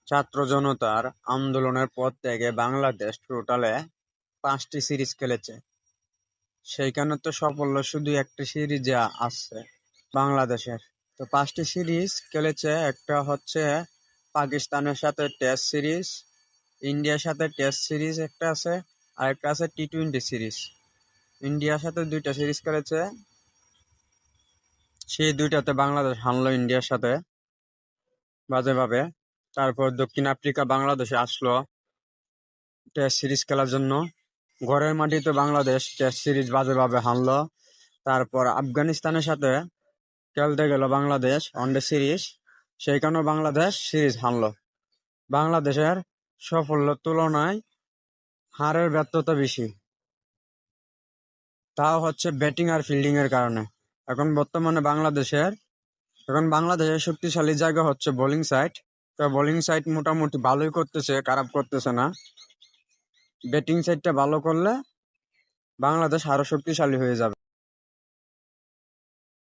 ছাত্র জনতার আন্দোলনের পর থেকে বাংলাদেশ টোটালে 5টি সিরিজ খেলেছে। সেইখানে তো সাফল্য শুধু একটি সিরিজে আসছে বাংলাদেশের। তো 5টি সিরিজ খেলেছে, একটা হচ্ছে পাকিস্তানের সাথে টেস্ট সিরিজ, ইন্ডিয়ার সাথে টেস্ট সিরিজ একটা আছে, আর একটা আছে টি-20 সিরিজ। ইন্ডিয়ার সাথে 2টা সিরিজ খেলেছে, সেই 2টাতে বাংলাদেশ হারলো ইন্ডিয়ার সাথে বাজেভাবে। তারপর দক্ষিণ আফ্রিকা বাংলাদেশে আসলো টেস্ট সিরিজ খেলার জন্য। ঘরের মাটিতে বাংলাদেশ টেস্ট সিরিজ বাজেভাবে হারলো। তারপর আফগানিস্তানের সাথে খেলতে গেল বাংলাদেশ ওয়ানডে সিরিজ, সেইখানেও বাংলাদেশ সিরিজ হারলো। বাংলাদেশের সাফল্যের তুলনায় হারের ব্যর্থতা বেশি, তাও হচ্ছে ব্যাটিং আর ফিল্ডিং এর কারণে। এখন বর্তমানে বাংলাদেশের শক্তিশালী জায়গা হচ্ছে বোলিং সাইড। তো বোলিং সাইড মোটামুটি ভালোই করতেছে, খারাপ করতেছে না। ব্যাটিং সাইডটা ভালো করলে বাংলাদেশ আরো শক্তিশালী হয়ে যাবে।